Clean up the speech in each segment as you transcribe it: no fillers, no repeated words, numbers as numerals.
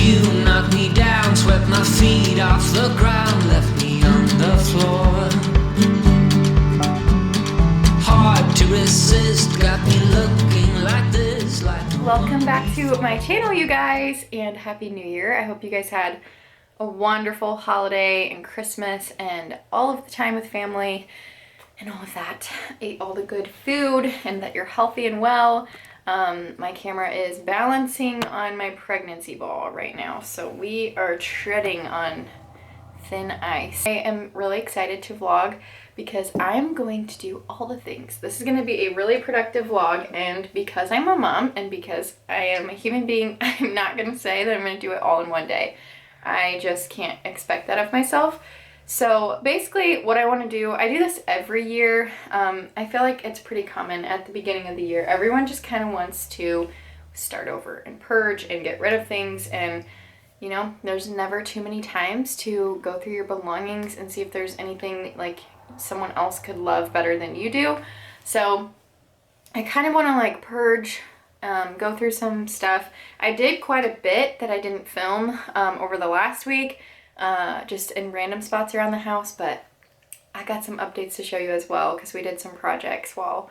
You knocked me down, swept my feet off the ground, left me on the floor. Hard to resist, got me looking like this. Welcome back to my channel, you guys, and Happy New Year. I hope you guys had a wonderful holiday and Christmas and all of the time with family and all of that. Ate all the good food and that you're healthy and well. My camera is balancing on my pregnancy ball right now, so we are treading on thin ice. I am really excited to vlog because I'm going to do all the things. This is going to be a really productive vlog, and because I'm a mom and because I am a human being, I'm not going to say that I'm going to do it all in one day. I just can't expect that of myself. So basically what I want to do, I do this every year. I feel like it's pretty common at the beginning of the year. Everyone just kind of wants to start over and purge and get rid of things, and you know, there's never too many times to go through your belongings and see if there's anything like someone else could love better than you do. So I kind of want to like purge, go through some stuff. I did quite a bit that I didn't film over the last week, just in random spots around the house, but I got some updates to show you as well because we did some projects while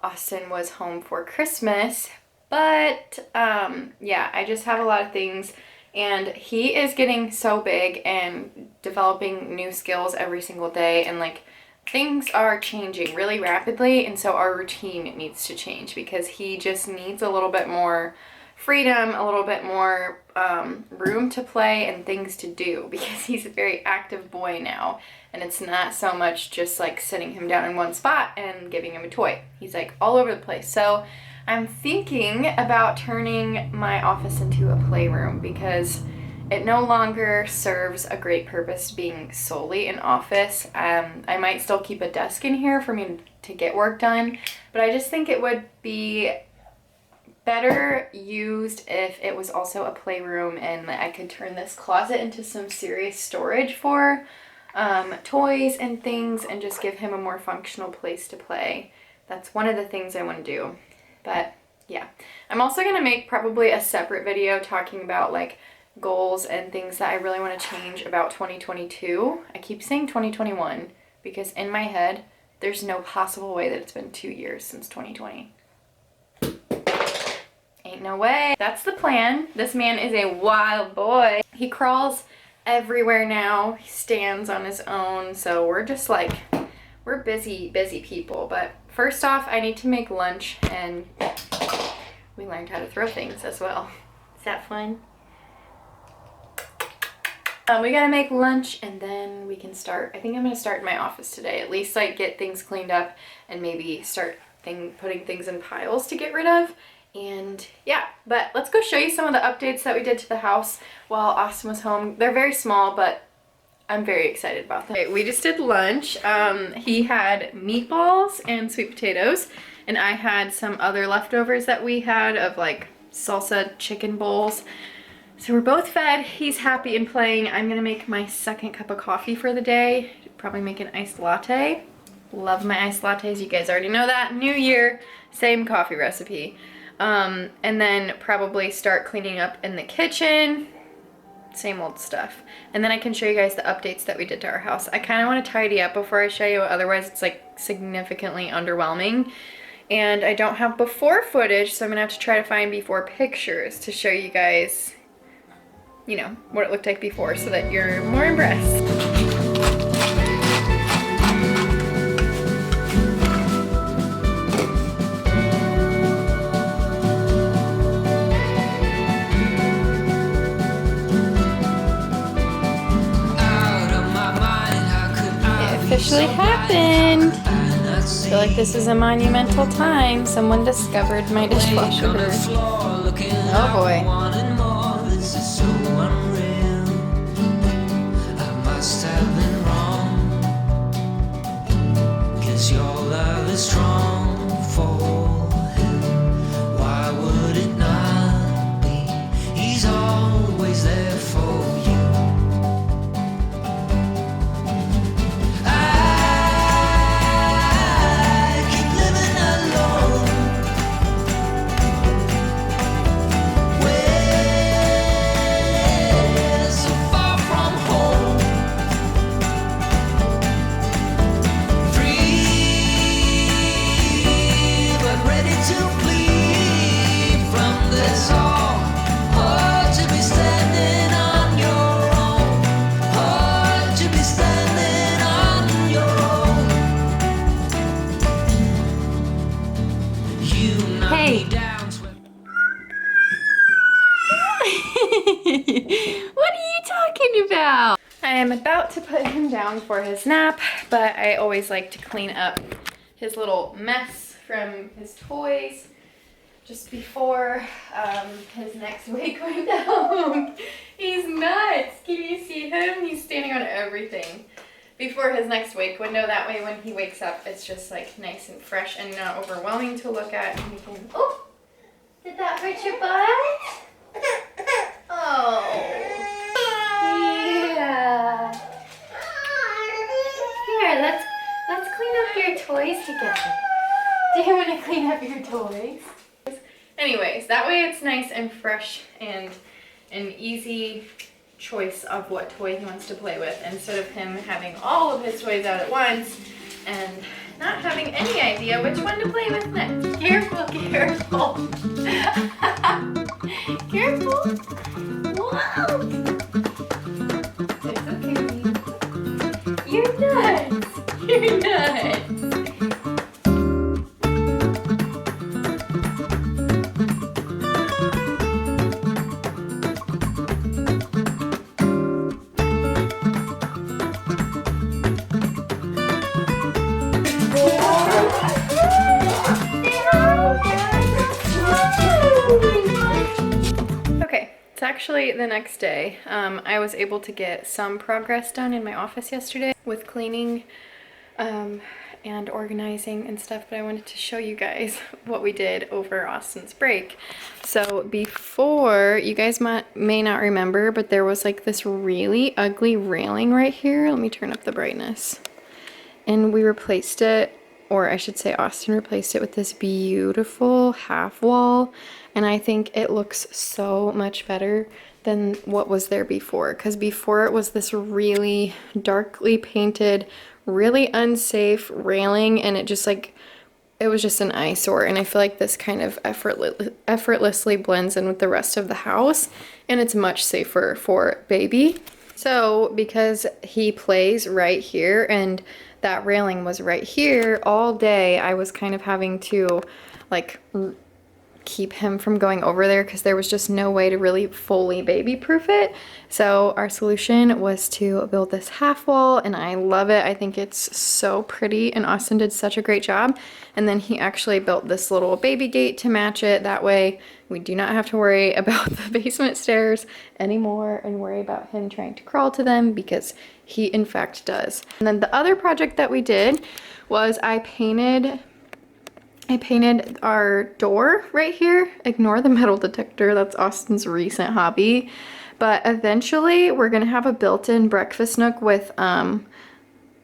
Austin was home for Christmas. But yeah, I just have a lot of things, and he is getting so big and developing new skills every single day, and like things are changing really rapidly, and so our routine needs to change because he just needs a little bit more freedom, a little bit more room to play and things to do, because he's a very active boy now, and it's not so much just like sitting him down in one spot and giving him a toy. He's like all over the place. So I'm thinking about turning my office into a playroom because it no longer serves a great purpose being solely an office. I might still keep a desk in here for me to get work done, but I just think it would be better used if it was also a playroom, and I could turn this closet into some serious storage for toys and things, and just give him a more functional place to play. That's one of the things I want to do. But yeah, I'm also going to make probably a separate video talking about like goals and things that I really want to change about 2022. I keep saying 2021 because in my head there's no possible way that it's been 2 years since 2020. Ain't no way. That's the plan. This man is a wild boy. He crawls everywhere now. He stands on his own. So we're just like, we're busy people. But first off, I need to make lunch, and we learned how to throw things as well. Is that fun? We gotta make lunch and then we can start. I think I'm gonna start in my office today. At least like get things cleaned up and maybe start putting things in piles to get rid of. And yeah, but let's go show you some of the updates that we did to the house while Austin was home. They're very small, but I'm very excited about them. Okay, we just did lunch. He had meatballs and sweet potatoes, and I had some other leftovers that we had of like salsa chicken bowls. So we're both fed. He's happy and playing. I'm gonna make my second cup of coffee for the day. Probably make an iced latte. Love my iced lattes. You guys already know that. New year, same coffee recipe. And then probably start cleaning up in the kitchen. Same old stuff. And then I can show you guys the updates that we did to our house. I kind of want to tidy up before I show you, otherwise it's like significantly underwhelming. And I don't have before footage, so I'm gonna have to try to find before pictures to show you guys, you know, what it looked like before so that you're more impressed. Officially happened. I feel like this is a monumental time. Someone discovered my dishwasher. Oh boy. us all. Oh, to be standing on your own. Oh, to be standing on your own. You knock Hey. me down, swept. What are you talking about? I am about to put him down for his nap, but I always like to clean up his little mess from his toys just before his next wake window. He's nuts. Can you see him? He's standing on everything before his next wake window. That way when he wakes up, it's just like nice and fresh and not overwhelming to look at. And he can, oh, did that hurt your butt? Oh, yeah. Here, let's clean up your toys together. Do you want to clean up your toys? Anyways, that way it's nice and fresh and an easy choice of what toy he wants to play with, instead of him having all of his toys out at once and not having any idea which one to play with next. Careful, careful. Careful. Whoa. It's okay. You're nuts. You're nuts. Okay, it's actually the next day. I was able to get some progress done in my office yesterday with cleaning and organizing and stuff, but I wanted to show you guys what we did over Austin's break. So before, you guys may not remember, but there was like this really ugly railing right here. Let me turn up the brightness. And we replaced it, or I should say Austin replaced it with this beautiful half wall. And I think it looks so much better than what was there before. Because before it was this really darkly painted, really unsafe railing, and it just like, it was just an eyesore. And I feel like this kind of effortlessly blends in with the rest of the house, and it's much safer for baby. So because he plays right here and that railing was right here all day, I was kind of having to like keep him from going over there because there was just no way to really fully baby proof it. So our solution was to build this half wall, and I love it. I think it's so pretty, and Austin did such a great job. And then he actually built this little baby gate to match it. That way we do not have to worry about the basement stairs anymore and worry about him trying to crawl to them, because he in fact does. And then the other project that we did was I painted our door right here. Ignore the metal detector, that's Austin's recent hobby. But eventually we're gonna have a built-in breakfast nook with,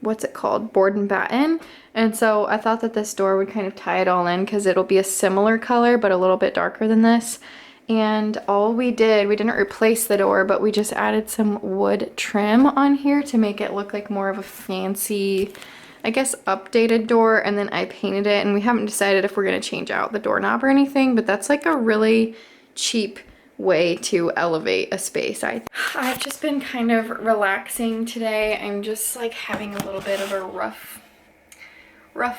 what's it called? Board and batten. And so I thought that this door would kind of tie it all in, because it'll be a similar color but a little bit darker than this. And all we didn't replace the door, but we just added some wood trim on here to make it look like more of a fancy, I guess, updated door. And then I painted it, and we haven't decided if we're going to change out the doorknob or anything, but that's like a really cheap way to elevate a space. I've just been kind of relaxing today. I'm just like having a little bit of a rough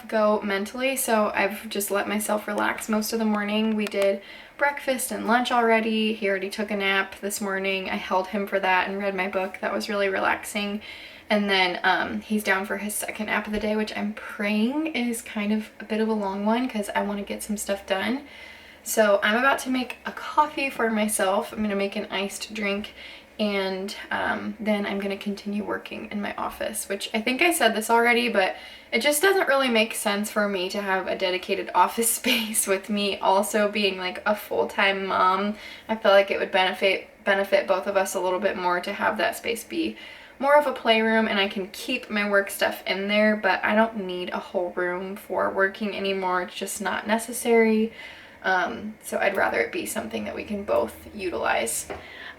go mentally, so I've just let myself relax most of the morning. We did breakfast and lunch already. He already took a nap this morning. I held him for that and read my book. That was really relaxing. And then he's down for his second nap of the day, which I'm praying is kind of a bit of a long one because I want to get some stuff done. So I'm about to make a coffee for myself. I'm going to make an iced drink, and then I'm going to continue working in my office, which I think I said this already, but it just doesn't really make sense for me to have a dedicated office space with me also being like a full-time mom. I feel like it would benefit both of us a little bit more to have that space be more of a playroom, and I can keep my work stuff in there, but I don't need a whole room for working anymore. It's just not necessary. So I'd rather it be something that we can both utilize.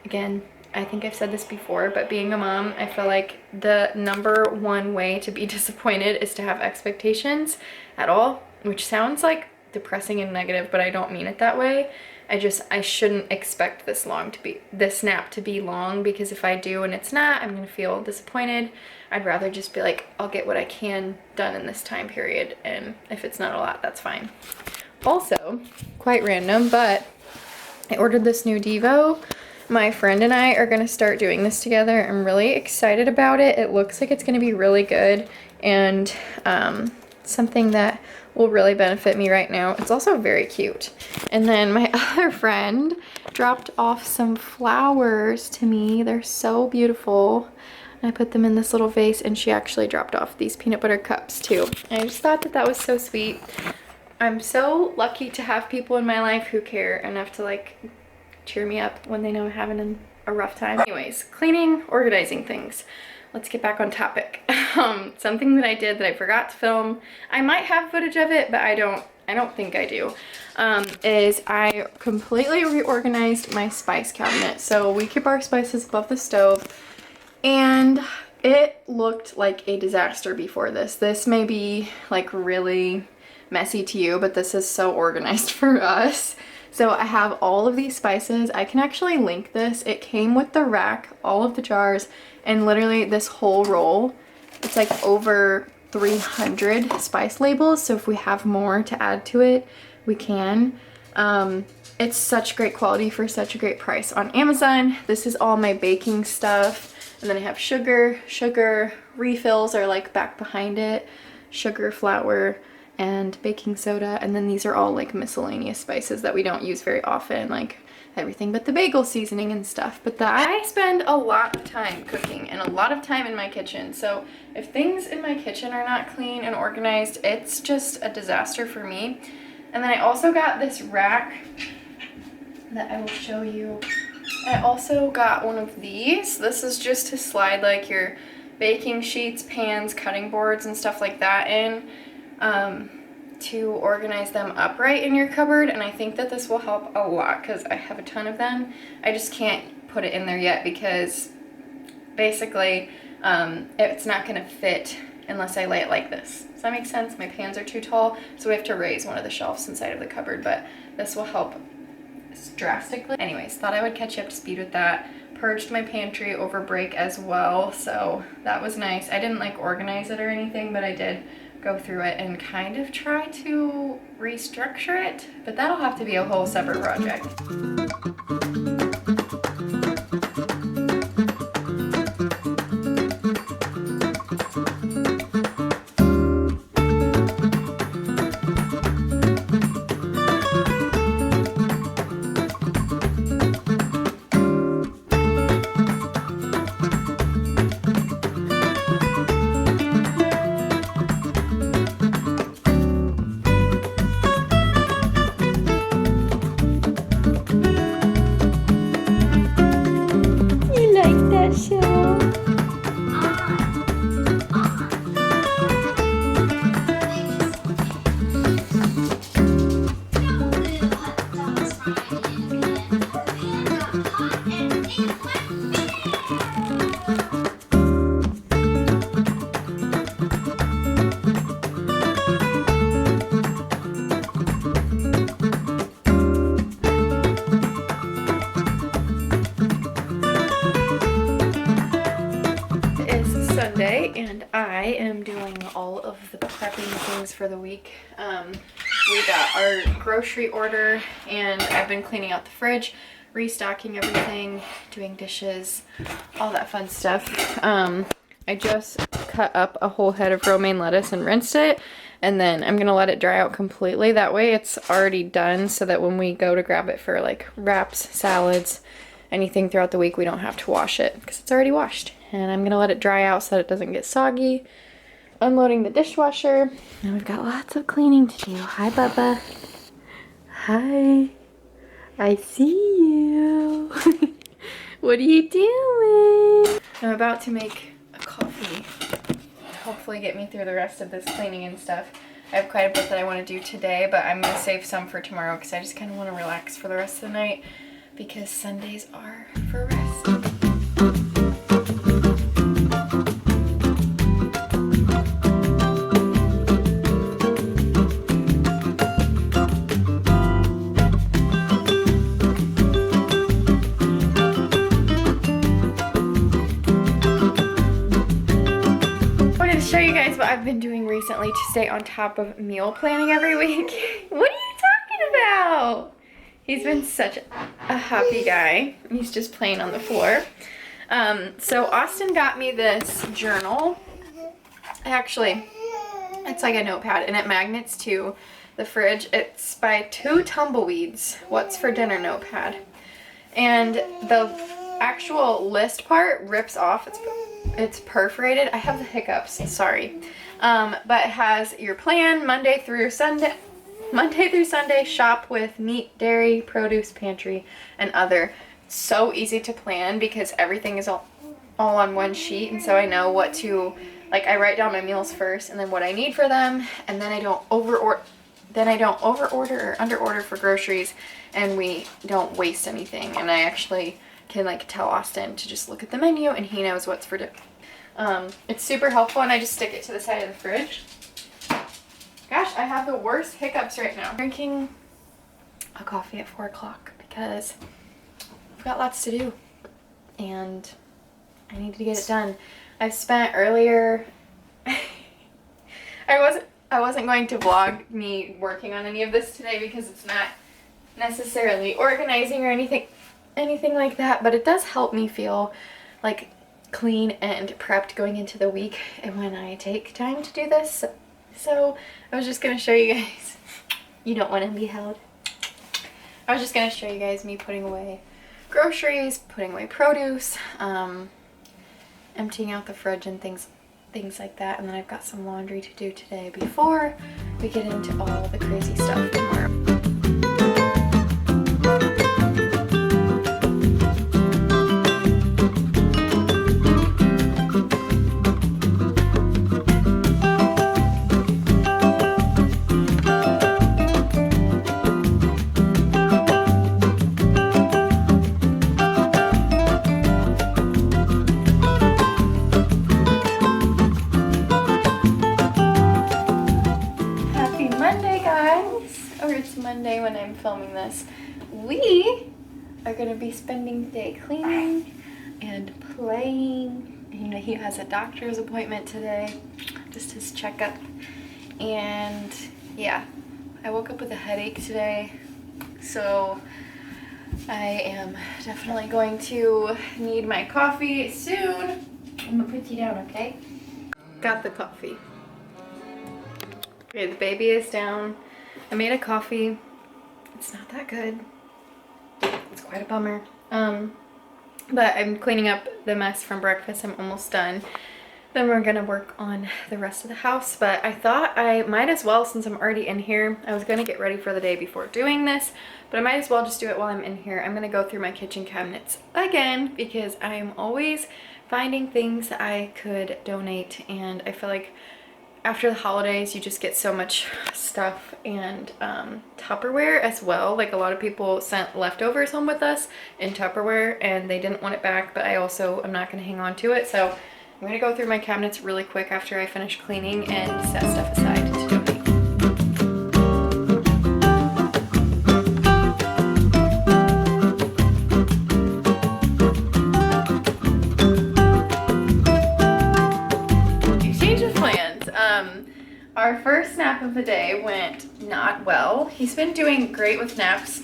Again, I think I've said this before, but being a mom, I feel like the number one way to be disappointed is to have expectations at all, which sounds like depressing and negative, but I don't mean it that way. I shouldn't expect this nap to be long, because if I do and it's not, I'm gonna feel disappointed. I'd rather just be like, I'll get what I can done in this time period, and if it's not a lot, that's fine. Also, quite random, but I ordered this new Devo. My friend and I are gonna start doing this together. I'm really excited about it. It looks like it's gonna be really good, and something that will really benefit me right now. It's also very cute. And then my other friend dropped off some flowers to me. They're so beautiful. I put them in this little vase, and she actually dropped off these peanut butter cups too. And I just thought that that was so sweet. I'm so lucky to have people in my life who care enough to like cheer me up when they know I'm having a rough time. Anyways, cleaning, organizing things. Let's get back on topic. Something that I did that I forgot to film, I might have footage of it, but I don't think I do, is I completely reorganized my spice cabinet. So we keep our spices above the stove, and it looked like a disaster before this. This may be like really messy to you, but this is so organized for us. So I have all of these spices. I can actually link this. It came with the rack, all of the jars, and literally this whole roll. It's like over 300 spice labels, so if we have more to add to it, we can. It's such great quality for such a great price on Amazon. This is all my baking stuff. And then I have sugar. Sugar refills are like back behind it. Sugar, flour, and baking soda. And then these are all like miscellaneous spices that we don't use very often, like everything but the bagel seasoning and stuff. But I spend a lot of time cooking and a lot of time in my kitchen. So if things in my kitchen are not clean and organized, it's just a disaster for me. And then I also got this rack that I will show you. I also got one of these. This is just to slide like your baking sheets, pans, cutting boards, and stuff like that in, to organize them upright in your cupboard. And I think that this will help a lot because I have a ton of them. I just can't put it in there yet because basically it's not going to fit unless I lay it like this. Does that make sense? My pans are too tall, so we have to raise one of the shelves inside of the cupboard, but this will help drastically. Anyways, thought I would catch you up to speed with that. Purged my pantry over break as well, so that was nice. I didn't like organize it or anything, but I did go through it and kind of try to restructure it, but that'll have to be a whole separate project. And I am doing all of the prepping things for the week. We got our grocery order, and I've been cleaning out the fridge, restocking everything, doing dishes, all that fun stuff. I just cut up a whole head of romaine lettuce and rinsed it, and then I'm gonna let it dry out completely. That way it's already done, so that when we go to grab it for like wraps, salads, anything throughout the week, we don't have to wash it because it's already washed. And I'm gonna let it dry out so that it doesn't get soggy. Unloading the dishwasher. And we've got lots of cleaning to do. Hi, Bubba. Hi. I see you. What are you doing? I'm about to make a coffee. Hopefully get me through the rest of this cleaning and stuff. I have quite a bit that I want to do today, but I'm gonna save some for tomorrow because I just kind of want to relax for the rest of the night because Sundays are for rest. I've been doing recently to stay on top of meal planning every week. What are you talking about? He's been such a happy guy. He's just playing on the floor. So Austin got me this journal. Actually, it's like a notepad and it magnets to the fridge. It's by Two Tumbleweeds, What's for Dinner notepad. And the actual list part rips off. It's perforated. I have the hiccups, sorry. But it has your plan Monday through Sunday, shop with meat, dairy, produce, pantry, and other. So easy to plan because everything is all on one sheet, and so I know what to, like, I write down my meals first and then what I need for them, and then I don't over order or under order for groceries, and we don't waste anything. And I actually can like tell Austin to just look at the menu and he knows what's for dinner. It's super helpful, and I just stick it to the side of the fridge. Gosh, I have the worst hiccups right now. Drinking a coffee at 4 o'clock because I've got lots to do and I need to get it done. I've spent earlier, I wasn't going to vlog me working on any of this today because it's not necessarily organizing or anything like that, but it does help me feel like clean and prepped going into the week and when I take time to do this. So I was just gonna show you guys. You don't want to be held. I was just gonna show you guys me putting away groceries, putting away produce, emptying out the fridge and things like that. And then I've got some laundry to do today before we get into all the crazy stuff tomorrow. Monday when I'm filming this. We are going to be spending the day cleaning and playing. You know, he has a doctor's appointment today, just his checkup. And yeah, I woke up with a headache today, so I am definitely going to need my coffee soon. I'm gonna put you down, okay? Got the coffee. Okay, the baby is down. I made a coffee. It's not that good. It's quite a bummer. But I'm cleaning up the mess from breakfast. I'm almost done. Then we're gonna work on the rest of the house. But I thought I might as well, since I'm already in here, I was gonna get ready for the day before doing this, but I might as well just do it while I'm in here. I'm gonna go through my kitchen cabinets again because I am always finding things that I could donate, and I feel like after the holidays you just get so much stuff, and Tupperware as well. Like, a lot of people sent leftovers home with us in Tupperware and they didn't want it back, but I also am not going to hang on to it. So I'm going to go through my cabinets really quick after I finish cleaning and set stuff aside to donate. Our first nap of the day went not well. He's been doing great with naps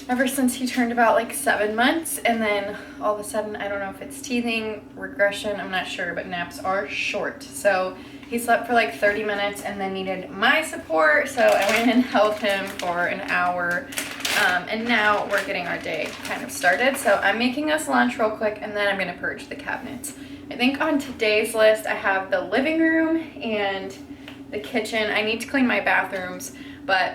ever since he turned about like 7 months, and then all of a sudden, I don't know if it's teething, regression, I'm not sure, but naps are short. So he slept for like 30 minutes and then needed my support, so I went and held him for an hour, and now we're getting our day kind of started. So I'm making us lunch real quick and then I'm gonna purge the cabinets. I think on today's list I have the living room and the kitchen. I need to clean my bathrooms, but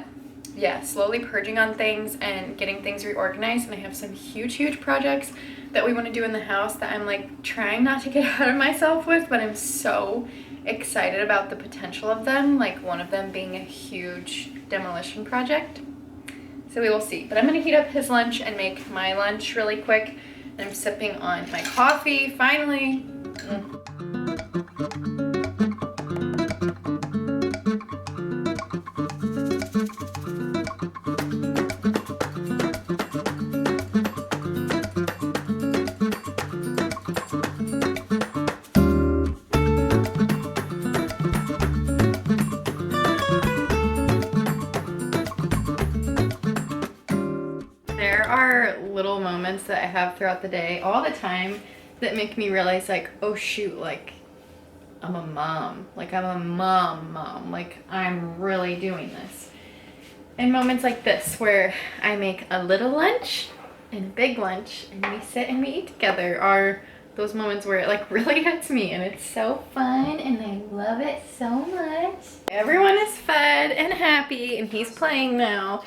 yeah, slowly purging on things and getting things reorganized. And I have some huge projects that we want to do in the house that I'm like trying not to get ahead of myself with, but I'm so excited about the potential of them, like one of them being a huge demolition project. So we will see. But I'm gonna heat up his lunch and make my lunch really quick. And I'm sipping on my coffee finally. are little moments that I have throughout the day all the time that make me realize like, oh shoot, like I'm a mom. Like I'm a mom. Like I'm really doing this. And moments like this where I make a little lunch and a big lunch and we sit and we eat together are those moments where it like really hits me and it's so fun and I love it so much. Everyone is fed and happy and he's playing now.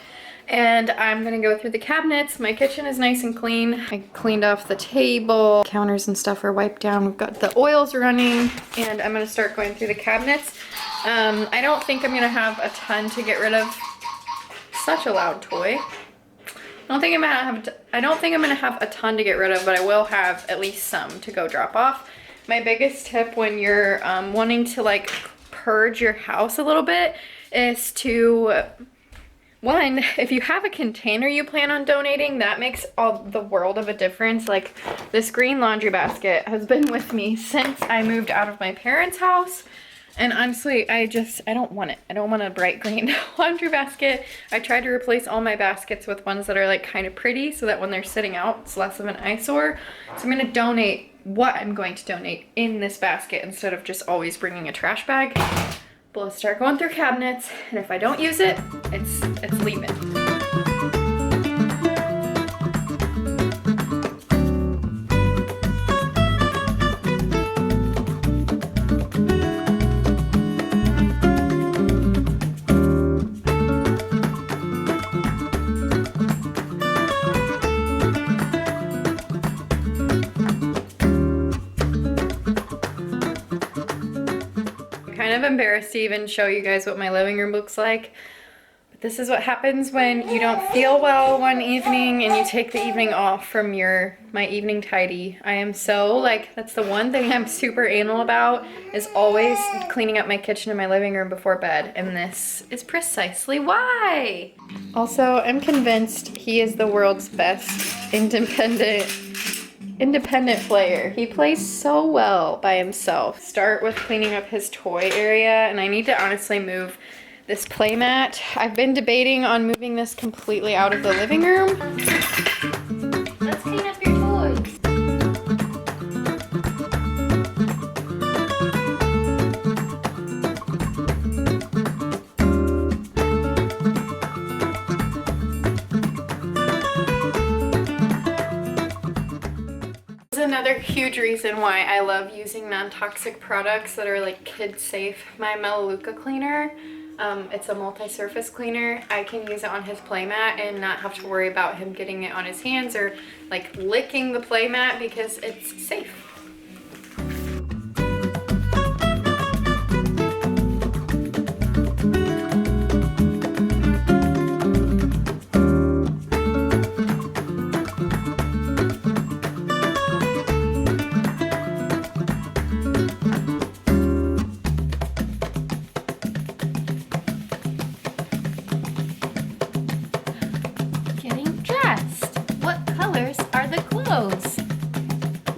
And I'm gonna go through the cabinets. My kitchen is nice and clean. I cleaned off the table. Counters and stuff are wiped down. We've got the oils running and I'm gonna start going through the cabinets. I don't think I'm gonna have a ton to get rid of. Such a loud toy. I don't think I'm gonna have a ton to get rid of, but I will have at least some to go drop off. My biggest tip when you're wanting to like purge your house a little bit is to, one, if you have a container you plan on donating, that makes all the world of a difference. Like this green laundry basket has been with me since I moved out of my parents' house. And honestly, I don't want it. I don't want a bright green laundry basket. I tried to replace all my baskets with ones that are like kind of pretty so that when they're sitting out, it's less of an eyesore. So I'm gonna donate what I'm going to donate in this basket instead of just always bringing a trash bag. But let's start going through cabinets. And if I don't use it, it's leaving. Kind of embarrassed to even show you guys what my living room looks like, but this is what happens when you don't feel well one evening and you take the evening off from my evening tidy. I am so like, that's the one thing I'm super anal about, is always cleaning up my kitchen and my living room before bed, and this is precisely why. Also, I'm convinced he is the world's best independent player. He plays so well by himself. Start with cleaning up his toy area, and I need to honestly move this play mat. I've been debating on moving this completely out of the living room. Let's clean up your toys. Another huge reason why I love using non-toxic products that are like kid safe. My Melaleuca cleaner, it's a multi-surface cleaner. I can use it on his playmat and not have to worry about him getting it on his hands or like licking the playmat because it's safe.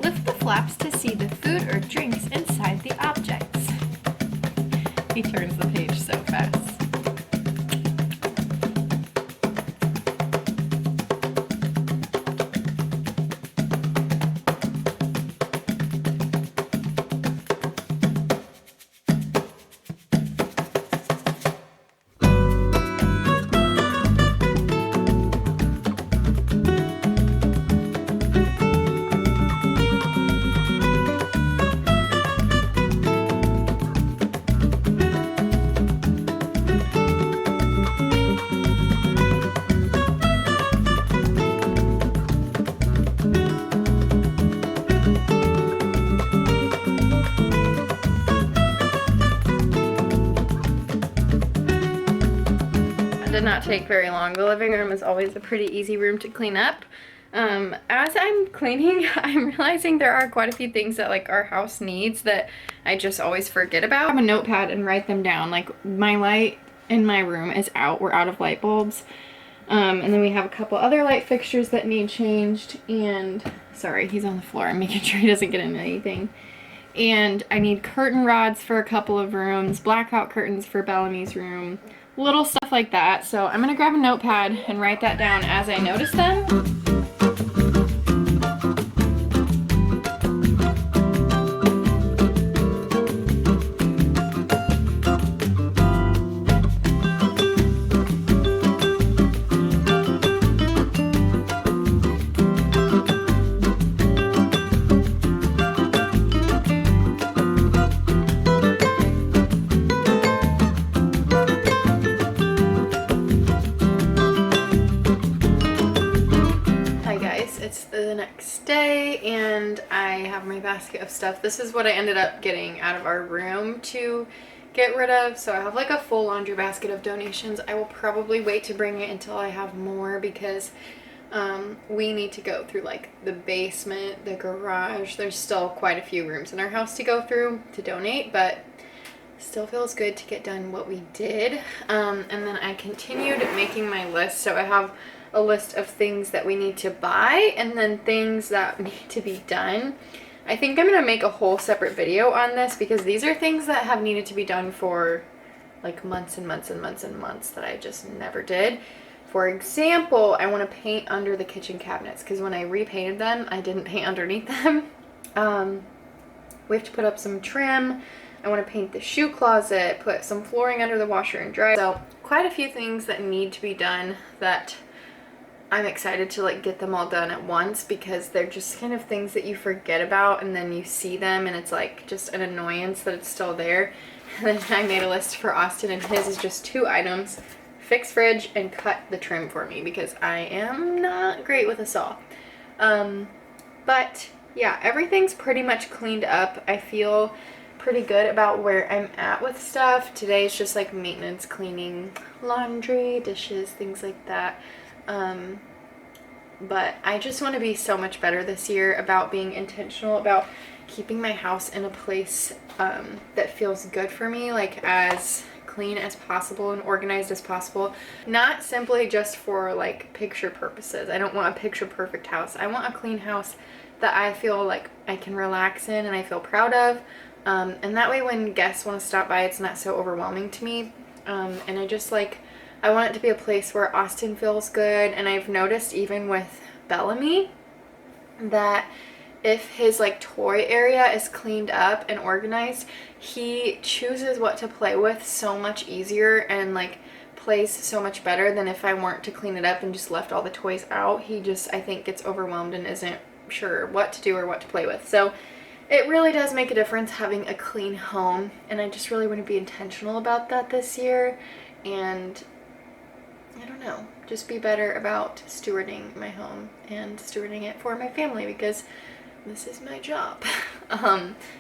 Lift the flaps to see the food or drinks inside the objects. He turns the page so fast. Did not take very long. The living room is always a pretty easy room to clean up. As I'm cleaning, I'm realizing there are quite a few things that like our house needs that I just always forget about. I have a notepad and write them down. Like my light in my room is out. We're out of light bulbs. And then we have a couple other light fixtures that need changed. And sorry, he's on the floor. I'm making sure he doesn't get into anything. And I need curtain rods for a couple of rooms, blackout curtains for Bellamy's room, little stuff like that. So I'm gonna grab a notepad and write that down as I notice them. guys, it's the next day and I have my basket of stuff. This is what I ended up getting out of our room to get rid of. So I have like a full laundry basket of donations. I will probably wait to bring it until I have more because we need to go through like the basement, the garage. There's still quite a few rooms in our house to go through to donate, but still feels good to get done what we did. And then I continued making my list. So I have a list of things that we need to buy and then things that need to be done. I think I'm gonna make a whole separate video on this because these are things that have needed to be done for like months and months and months and months that I just never did. For example, I want to paint under the kitchen cabinets because when I repainted them, I didn't paint underneath them. We have to put up some trim. I want to paint the shoe closet, put some flooring under the washer and dryer. So quite a few things that need to be done that I'm excited to like get them all done at once because they're just kind of things that you forget about and then you see them and it's like just an annoyance that it's still there. And then I made a list for Austin and his is just 2 items: fix fridge and cut the trim for me because I am not great with a saw. But yeah, everything's pretty much cleaned up. I feel pretty good about where I'm at with stuff. Today's just like maintenance, cleaning, laundry, dishes, things like that. But I just want to be so much better this year about being intentional about keeping my house in a place that feels good for me, like as clean as possible and organized as possible. Not simply just for like picture purposes. I don't want a picture perfect house. I want a clean house that I feel like I can relax in and I feel proud of. And that way when guests want to stop by, it's not so overwhelming to me. And I want it to be a place where Austin feels good. And I've noticed even with Bellamy that if his like toy area is cleaned up and organized, he chooses what to play with so much easier and like plays so much better than if I weren't to clean it up and just left all the toys out. He just, I think, gets overwhelmed and isn't sure what to do or what to play with. So it really does make a difference having a clean home, and I just really want to be intentional about that this year, and I don't know, just be better about stewarding my home and stewarding it for my family because this is my job.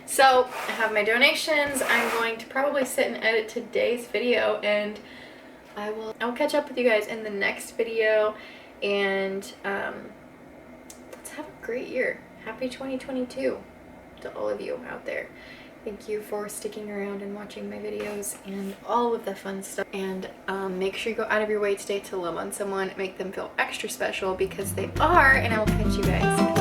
So I have my donations. I'm going to probably sit and edit today's video, and I'll catch up with you guys in the next video, and let's have a great year. Happy 2022 to all of you out there. Thank you for sticking around and watching my videos and all of the fun stuff. And make sure you go out of your way today to love on someone, make them feel extra special because they are, and I will catch you guys